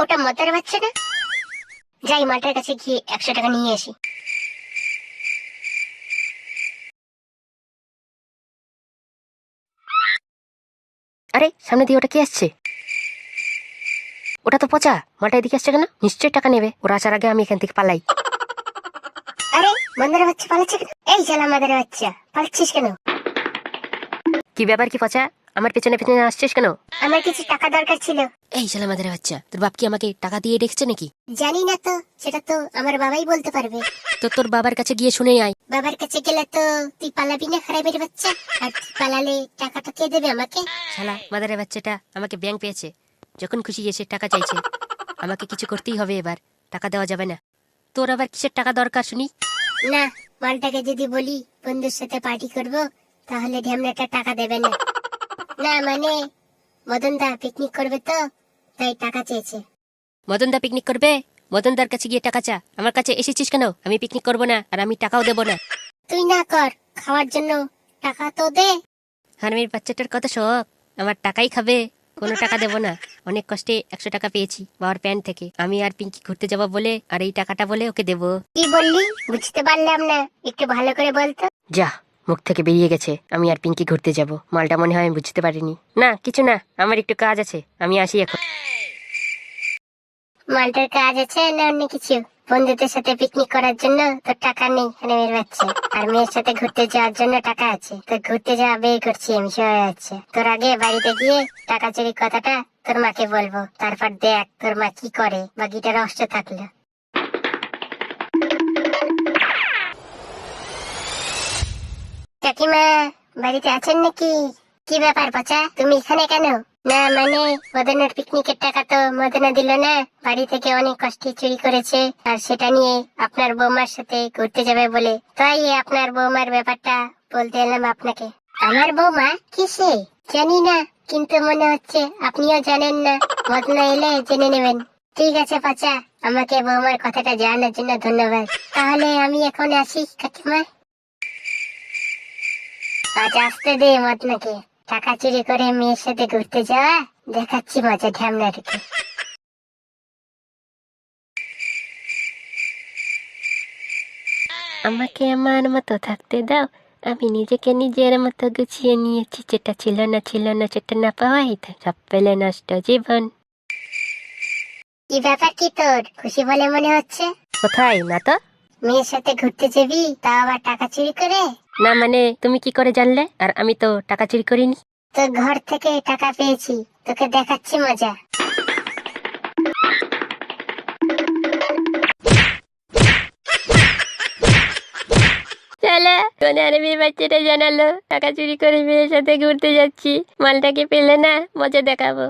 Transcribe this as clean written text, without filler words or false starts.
ওটা মদের বাচ্চা না? যাই মালটার কাছে গিয়ে 100 টাকা নিয়ে আসি। আরে সামনে দিয়ে ওটা কে আসছে? ওটা তো পচা। মালটা এদিকে আসছে কেন? নিশ্চয়ই টাকা নেবে। ওরা আসার আগে আমি এখান থেকে পালাই। আরে মন্দার বাচ্চা পালাচ্ছে কেন? এই শালা মদের বাচ্চা, পালাচ্ছিস কেন? কি ব্যাপার কি পচা? আমার পেছনে পেছনে আসছিস কেন? আমার কিছু টাকা দরকার ছিল। এই শালা মাদের বাচ্চা, তোর বাপ কি আমাকে টাকা দিয়ে রেখেছে নাকি? জানি না তো, সেটা তো আমার বাবাই বলতে পারবে। তো তোর বাবার কাছে গিয়ে শুনে আয়। বাবার কাছে গেলে তো তুই পালাবি না হারামের বাচ্চা? আর তুই পালালে টাকাটা কে দেবে আমাকে? শালা মাদের বাচ্চাটা আমাকে ব্যাংক পেয়েছে, যখন খুশি এসে টাকা চাইছে। আমাকে কিছু করতেই হবে এবার, টাকা দেওয়া যাবে না। তোর আবার কিসের টাকা দরকার শুনি? না, মালটাকে যদি বলি বন্ধুর সাথে পার্টি করব, তাহলে ঢ্যামনাটা টাকা দেবে না। না মানে মদন দা পিকনিক করবে তো, তাই টাকা চেয়েছে। মদন দা পিকনিক করবে? মদন দার কাছে গিয়ে টাকা চা। আমার কাছে এসেছিস কেন? আমি পিকনিক করবো না, আর আমি টাকাও দেবো না। তুই না কর, খাওয়ার জন্য টাকা তো দে। হারমির বাচ্চাটার কত শখ, আমার টাকাই খাবে। কোনো টাকা দেবো না। অনেক কষ্টে 100 টাকা পেয়েছি বাবার প্যান্ট থেকে। আমি আর পিঙ্কি ঘুরতে যাবো বলে, আর এই টাকাটা বলে ওকে দেবো। কি বললি বুঝতে পারলাম না, একটু ভালো করে বলতো। যা, মুখ থেকে বেরিয়ে গেছে আমি আর পিঙ্কি ঘুরতে যাব। মালটা মনে হয় আমি বুঝতে পারিনি। না কিছু না, আমার একটু কাজ আছে, আমি আসি এখন। মালটার কাজ আছে না অন্য কিছু? বন্ধুদের সাথে পিকনিক করার জন্য তোর টাকা নেই হারামের বাচ্চা, আর মেয়ের সাথে ঘুরতে যাওয়ার জন্য টাকা আছে। তো ঘুরতে যাওয়া বের করছি আমি, সবাই যাচ্ছে। তোর আগে বাড়িতে গিয়ে টাকা চুরির কথাটা তোর মাকে বলবো, তারপর দেখ তোর মা কি করে, বাকিটা রহস্য থাকলো। কাকিমা বাড়িতে আছেন নাকি? কি ব্যাপার পচা, তুমি এখানে কেন? না মানে মদনের পিকনিকের টাকা তো মদনা দিল না, বাড়ি থেকে অনেক কষ্টে চুরি করেছে, আর সেটা নিয়ে আপনার বৌমার সাথে ঘুরতে যাবে বলে, তাই আপনার বৌমার ব্যাপারটা বলতে এলাম আপনাকে। আমার বৌমা কিসে জানি না, কিন্তু মনে হচ্ছে আপনিও জানেন না। মদনা এলে জেনে নেবেন। ঠিক আছে পচা, আমাকে বৌমার কথাটা জানানোর জন্য ধন্যবাদ। তাহলে আমি এখন আসি কাকিমা। আজ আসতে দে মদনাকে। টাকা চুরি করে মেয়ের সাথে ঘুরতে যাওয়া দেখাচ্ছি মজা ঢ্যামনাটাকে। আমাকে আমার মতো থাকতে দাও, আমি নিজেকে নিজের মতো গুছিয়ে নিয়েছি। যেটা ছিল না ছিল না, যেটা না পাওয়াই সব পেলে নষ্ট জীবন। কি ব্যাপার কি তোর, খুশি বলে মনে হচ্ছে? কোথায়? না তো। মেয়ের সাথে ঘুরতে যাবি, তা আবার টাকা চুরি করে? না মানে তুমি কি করে জানলে? আর আমি তো টাকা চুরি করিনি। তোর ঘর থেকে টাকা পেয়েছি, তোকে দেখাচ্ছি মজা। চলো, কোন আরবির বাচ্চাটা জানালো টাকা চুরি করে মেয়ের সাথে ঘুরতে যাচ্ছি। মালটাকে পেলে না, মজা দেখাবো।